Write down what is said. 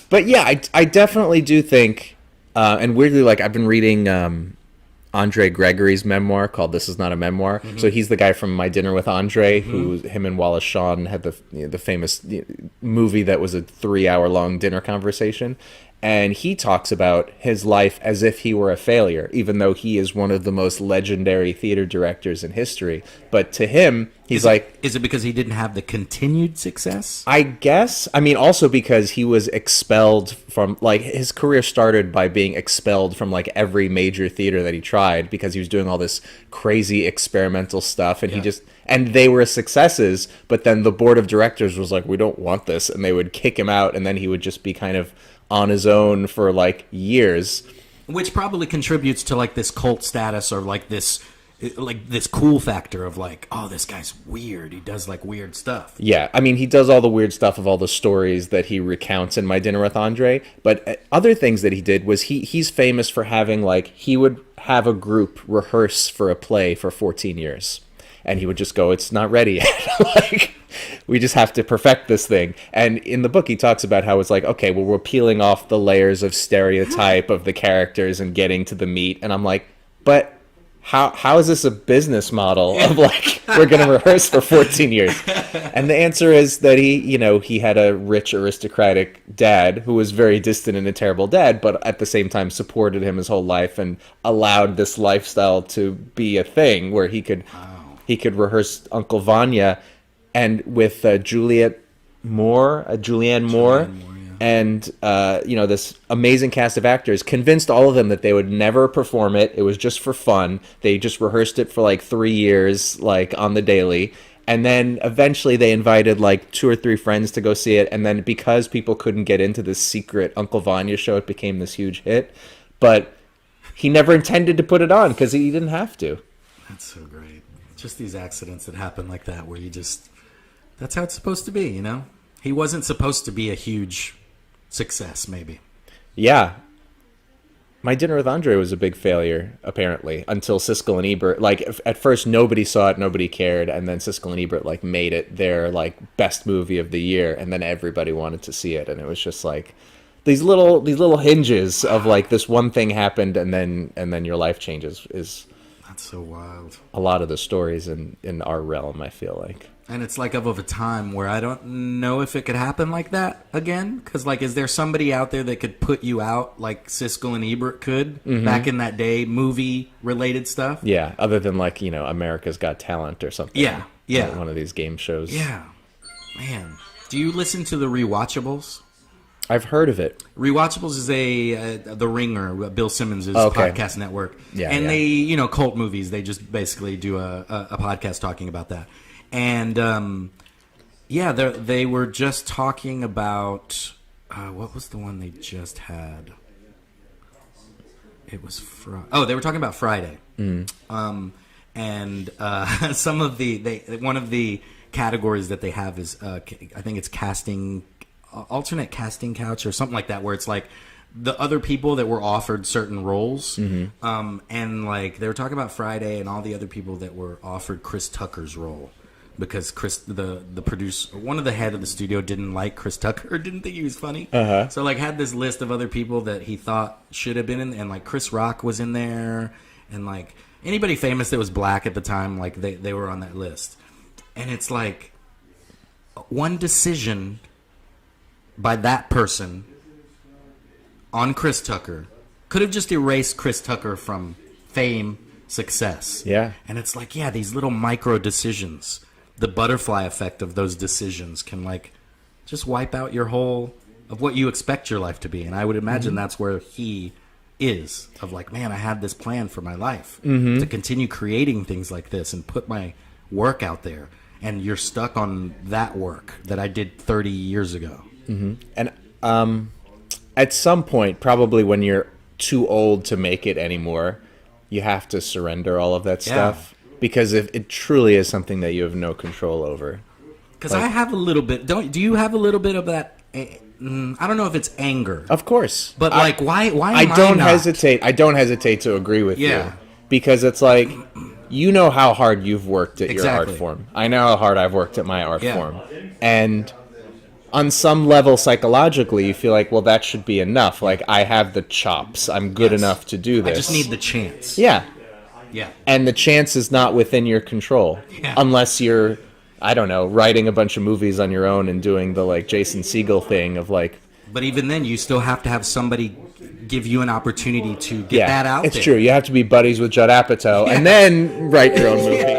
But yeah, I definitely do think, and weirdly, like I've been reading Andre Gregory's memoir called "This Is Not a Memoir." Mm-hmm. So he's the guy from My Dinner with Andre, who him and Wallace Shawn had the famous movie that was a 3-hour long dinner conversation. And he talks about his life as if he were a failure, even though he is one of the most legendary theater directors in history. But to him, he's Is it because he didn't have the continued success? I guess. I mean, also because he was expelled from, like, his career started by being expelled from, like, every major theater that he tried because he was doing all this crazy experimental stuff. And and they were successes, but then the board of directors was like, we don't want this. And they would kick him out, and then he would just be kind of on his own for like years, which probably contributes to like this cult status or like this cool factor of like, oh, this guy's weird, he does like weird stuff. Yeah, I mean, he does all the weird stuff of all the stories that he recounts in My Dinner with Andre, but other things that he did was he's famous for having, like, he would have a group rehearse for a play for 14 years and he would just go, it's not ready yet. Like, we just have to perfect this thing. And in the book, he talks about how it's like, okay, well, we're peeling off the layers of stereotype of the characters and getting to the meat. And I'm like, but how is this a business model of like, we're going to rehearse for 14 years? And the answer is that he had a rich aristocratic dad who was very distant and a terrible dad, but at the same time supported him his whole life and allowed this lifestyle to be a thing where he could rehearse Uncle Vanya and with Julianne Moore, and this amazing cast of actors, convinced all of them that they would never perform it. It was just for fun. They just rehearsed it for like 3 years, like on the daily. And then eventually they invited like 2 or 3 friends to go see it. And then because people couldn't get into this secret Uncle Vanya show, it became this huge hit. But he never intended to put it on because he didn't have to. That's so great. Just these accidents that happen like that where you just... That's how it's supposed to be, you know? He wasn't supposed to be a huge success, maybe. Yeah. My Dinner with Andre was a big failure, apparently, until Siskel and Ebert. Like, at first, nobody saw it, nobody cared, and then Siskel and Ebert, like, made it their, like, best movie of the year, and then everybody wanted to see it, and it was just, like, these little hinges of, like, this one thing happened, and then your life changes is... That's so wild. A lot of the stories in our realm, I feel like. And it's like of a time where I don't know if it could happen like that again. Because, like, is there somebody out there that could put you out like Siskel and Ebert could back in that day, movie-related stuff? Yeah, other than, like, America's Got Talent or something. Yeah. Like one of these game shows. Yeah. Man. Do you listen to the Rewatchables? I've heard of it. Rewatchables is The Ringer, Bill Simmons' podcast network. Yeah, and they, cult movies, they just basically do a podcast talking about that. And, they were just talking about, what was the one they just had? It was they were talking about Friday. Mm. And some of one of the categories that they have is, I think it's alternate casting couch or something like that, where it's like the other people that were offered certain roles. Mm-hmm. And like they were talking about Friday and all the other people that were offered Chris Tucker's role. Because Chris, the producer, one of the head of the studio didn't like Chris Tucker, didn't think he was funny. Uh-huh. So like had this list of other people that he thought should have been in, and like Chris Rock was in there, and like anybody famous that was black at the time, like they were on that list. And it's like one decision by that person on Chris Tucker could have just erased Chris Tucker from fame, success. Yeah. And it's like, these little micro decisions. The butterfly effect of those decisions can like just wipe out your whole of what you expect your life to be. And I would imagine that's where he is, of like, man, I had this plan for my life to continue creating things like this and put my work out there. And you're stuck on that work that I did 30 years ago. Mm-hmm. And at some point, probably when you're too old to make it anymore, you have to surrender all of that stuff. Because if it truly is something that you have no control over. Because I have a little bit. Do you have a little bit of that? I don't know if it's anger. Of course, but like, why? I don't hesitate. I don't hesitate to agree with you. Because it's like, how hard you've worked at your art form. I know how hard I've worked at my art form, and on some level psychologically, you feel like, well, that should be enough. Like, I have the chops. I'm good enough to do this. I just need the chance. Yeah. Yeah. And the chance is not within your control. Yeah. Unless you're, I don't know, writing a bunch of movies on your own and doing the, like, Jason Segel thing of, like... But even then, you still have to have somebody give you an opportunity to get that out it's there. true. You have to be buddies with Judd Apatow and then write your own movie.